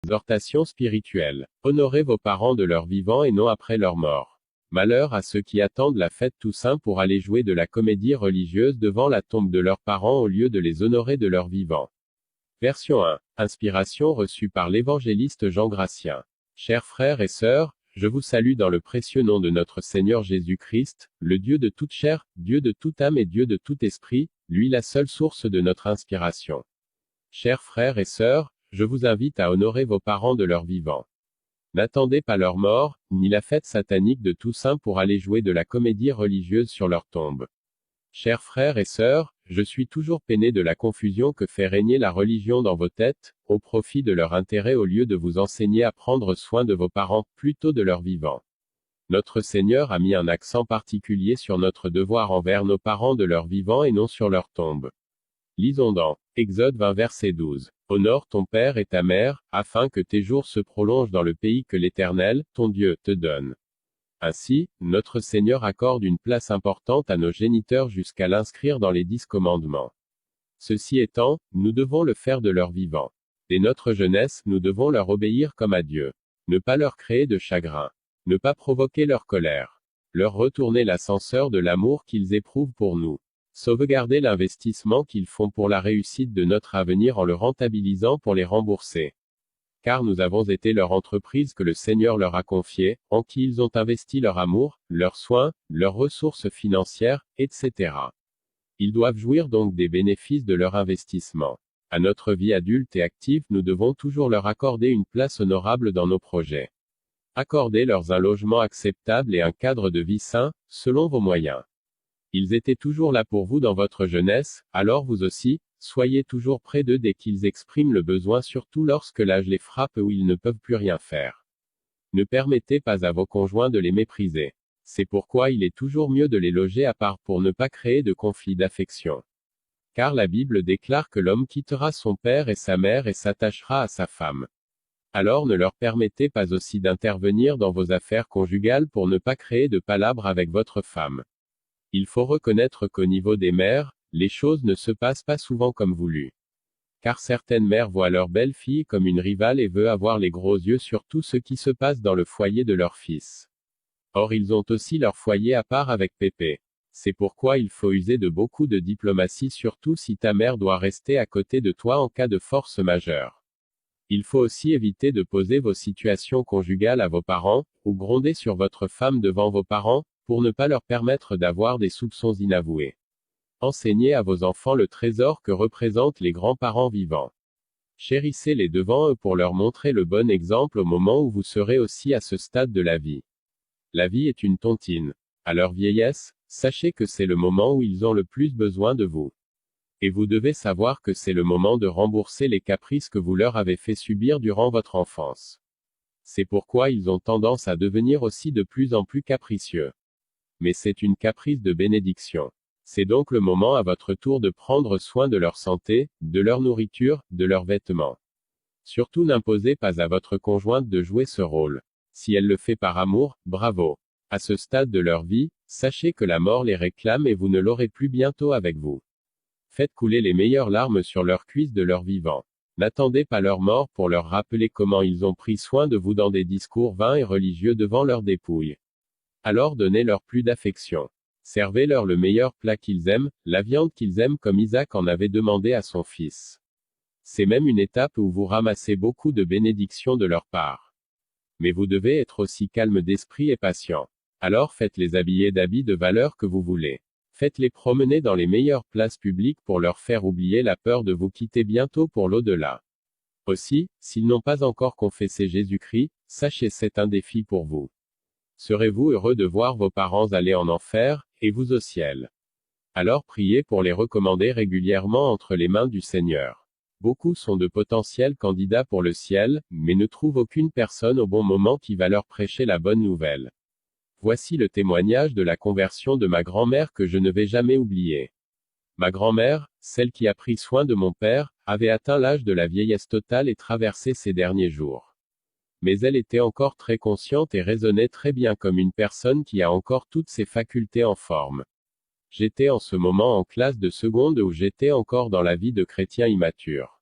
Exhortation spirituelle. Honorez vos parents de leur vivant et non après leur mort. Malheur à ceux qui attendent la fête Toussaint pour aller jouer de la comédie religieuse devant la tombe de leurs parents au lieu de les honorer de leur vivant. Version 1. Inspiration reçue par l'évangéliste Jean Gratien. Chers frères et sœurs, je vous salue dans le précieux nom de notre Seigneur Jésus-Christ, le Dieu de toute chair, Dieu de toute âme et Dieu de tout esprit, lui la seule source de notre inspiration. Chers frères et sœurs, je vous invite à honorer vos parents de leur vivant. N'attendez pas leur mort, ni la fête satanique de Toussaint pour aller jouer de la comédie religieuse sur leur tombe. Chers frères et sœurs, je suis toujours peiné de la confusion que fait régner la religion dans vos têtes, au profit de leur intérêt au lieu de vous enseigner à prendre soin de vos parents, plutôt de leur vivant. Notre Seigneur a mis un accent particulier sur notre devoir envers nos parents de leur vivant et non sur leur tombe. Lisons dans Exode 20 verset 12. Honore ton père et ta mère, afin que tes jours se prolongent dans le pays que l'Éternel, ton Dieu, te donne. Ainsi, notre Seigneur accorde une place importante à nos géniteurs jusqu'à l'inscrire dans les 10 commandements. Ceci étant, nous devons le faire de leur vivant. Dès notre jeunesse, nous devons leur obéir comme à Dieu. Ne pas leur créer de chagrin. Ne pas provoquer leur colère. Leur retourner l'ascenseur de l'amour qu'ils éprouvent pour nous. Sauvegarder l'investissement qu'ils font pour la réussite de notre avenir en le rentabilisant pour les rembourser. Car nous avons été leur entreprise que le Seigneur leur a confiée, en qui ils ont investi leur amour, leurs soins, leurs ressources financières, etc. Ils doivent jouir donc des bénéfices de leur investissement. À notre vie adulte et active, nous devons toujours leur accorder une place honorable dans nos projets. Accordez-leur un logement acceptable et un cadre de vie sain, selon vos moyens. Ils étaient toujours là pour vous dans votre jeunesse, alors vous aussi, soyez toujours près d'eux dès qu'ils expriment le besoin, surtout lorsque l'âge les frappe ou ils ne peuvent plus rien faire. Ne permettez pas à vos conjoints de les mépriser. C'est pourquoi il est toujours mieux de les loger à part pour ne pas créer de conflit d'affection. Car la Bible déclare que l'homme quittera son père et sa mère et s'attachera à sa femme. Alors ne leur permettez pas aussi d'intervenir dans vos affaires conjugales pour ne pas créer de palabres avec votre femme. Il faut reconnaître qu'au niveau des mères, les choses ne se passent pas souvent comme voulu. Car certaines mères voient leur belle-fille comme une rivale et veulent avoir les gros yeux sur tout ce qui se passe dans le foyer de leur fils. Or ils ont aussi leur foyer à part avec Pépé. C'est pourquoi il faut user de beaucoup de diplomatie, surtout si ta mère doit rester à côté de toi en cas de force majeure. Il faut aussi éviter de poser vos situations conjugales à vos parents, ou gronder sur votre femme devant vos parents, pour ne pas leur permettre d'avoir des soupçons inavoués. Enseignez à vos enfants le trésor que représentent les grands-parents vivants. Chérissez-les devant eux pour leur montrer le bon exemple au moment où vous serez aussi à ce stade de la vie. La vie est une tontine. À leur vieillesse, sachez que c'est le moment où ils ont le plus besoin de vous. Et vous devez savoir que c'est le moment de rembourser les caprices que vous leur avez fait subir durant votre enfance. C'est pourquoi ils ont tendance à devenir aussi de plus en plus capricieux. Mais c'est une caprice de bénédiction. C'est donc le moment à votre tour de prendre soin de leur santé, de leur nourriture, de leurs vêtements. Surtout n'imposez pas à votre conjointe de jouer ce rôle. Si elle le fait par amour, bravo. À ce stade de leur vie, sachez que la mort les réclame et vous ne l'aurez plus bientôt avec vous. Faites couler les meilleures larmes sur leurs cuisses de leur vivant. N'attendez pas leur mort pour leur rappeler comment ils ont pris soin de vous dans des discours vains et religieux devant leurs dépouilles. Alors donnez-leur plus d'affection. Servez-leur le meilleur plat qu'ils aiment, la viande qu'ils aiment comme Isaac en avait demandé à son fils. C'est même une étape où vous ramassez beaucoup de bénédictions de leur part. Mais vous devez être aussi calme d'esprit et patient. Alors faites-les habiller d'habits de valeur que vous voulez. Faites-les promener dans les meilleures places publiques pour leur faire oublier la peur de vous quitter bientôt pour l'au-delà. Aussi, s'ils n'ont pas encore confessé Jésus-Christ, sachez c'est un défi pour vous. Serez-vous heureux de voir vos parents aller en enfer, et vous au ciel? Alors priez pour les recommander régulièrement entre les mains du Seigneur. Beaucoup sont de potentiels candidats pour le ciel, mais ne trouvent aucune personne au bon moment qui va leur prêcher la bonne nouvelle. Voici le témoignage de la conversion de ma grand-mère que je ne vais jamais oublier. Ma grand-mère, celle qui a pris soin de mon père, avait atteint l'âge de la vieillesse totale et traversé ses derniers jours. Mais elle était encore très consciente et raisonnait très bien comme une personne qui a encore toutes ses facultés en forme. J'étais en ce moment en classe de seconde où j'étais encore dans la vie de chrétien immature.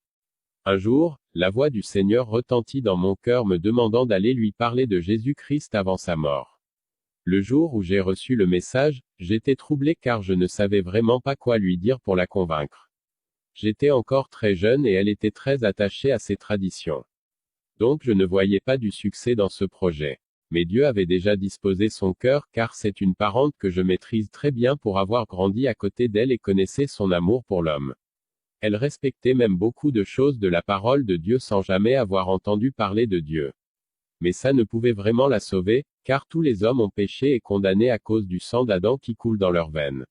Un jour, la voix du Seigneur retentit dans mon cœur me demandant d'aller lui parler de Jésus-Christ avant sa mort. Le jour où j'ai reçu le message, j'étais troublé car je ne savais vraiment pas quoi lui dire pour la convaincre. J'étais encore très jeune et elle était très attachée à ses traditions. Donc je ne voyais pas du succès dans ce projet. Mais Dieu avait déjà disposé son cœur car c'est une parente que je maîtrise très bien pour avoir grandi à côté d'elle et connaissait son amour pour l'homme. Elle respectait même beaucoup de choses de la parole de Dieu sans jamais avoir entendu parler de Dieu. Mais ça ne pouvait vraiment la sauver, car tous les hommes ont péché et condamné à cause du sang d'Adam qui coule dans leurs veines.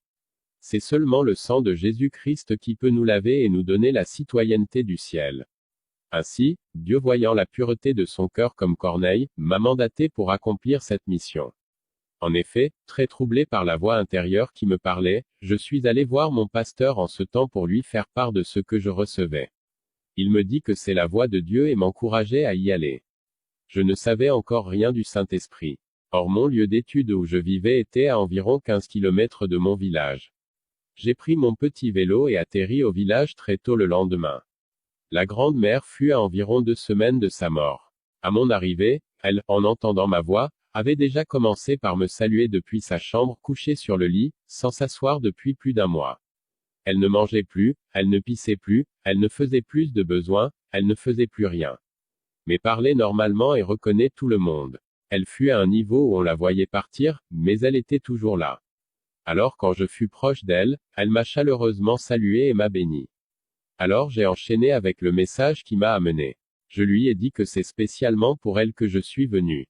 C'est seulement le sang de Jésus-Christ qui peut nous laver et nous donner la citoyenneté du ciel. Ainsi, Dieu voyant la pureté de son cœur comme Corneille, m'a mandaté pour accomplir cette mission. En effet, très troublé par la voix intérieure qui me parlait, je suis allé voir mon pasteur en ce temps pour lui faire part de ce que je recevais. Il me dit que c'est la voix de Dieu et m'encourageait à y aller. Je ne savais encore rien du Saint-Esprit. Or mon lieu d'étude où je vivais était à environ 15 km de mon village. J'ai pris mon petit vélo et atterri au village très tôt le lendemain. La grande-mère fut à environ 2 semaines de sa mort. À mon arrivée, elle, en entendant ma voix, avait déjà commencé par me saluer depuis sa chambre couchée sur le lit, sans s'asseoir depuis plus d'1 mois. Elle ne mangeait plus, elle ne pissait plus, elle ne faisait plus de besoins, elle ne faisait plus rien. Mais parlait normalement et reconnaît tout le monde. Elle fut à un niveau où on la voyait partir, mais elle était toujours là. Alors quand je fus proche d'elle, elle m'a chaleureusement salué et m'a béni. Alors j'ai enchaîné avec le message qui m'a amené. Je lui ai dit que c'est spécialement pour elle que je suis venu.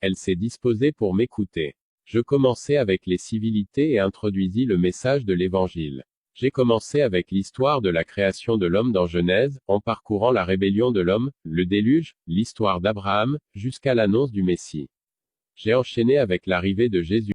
Elle s'est disposée pour m'écouter. Je commençai avec les civilités et introduisis le message de l'Évangile. J'ai commencé avec l'histoire de la création de l'homme dans Genèse, en parcourant la rébellion de l'homme, le déluge, l'histoire d'Abraham, jusqu'à l'annonce du Messie. J'ai enchaîné avec l'arrivée de Jésus.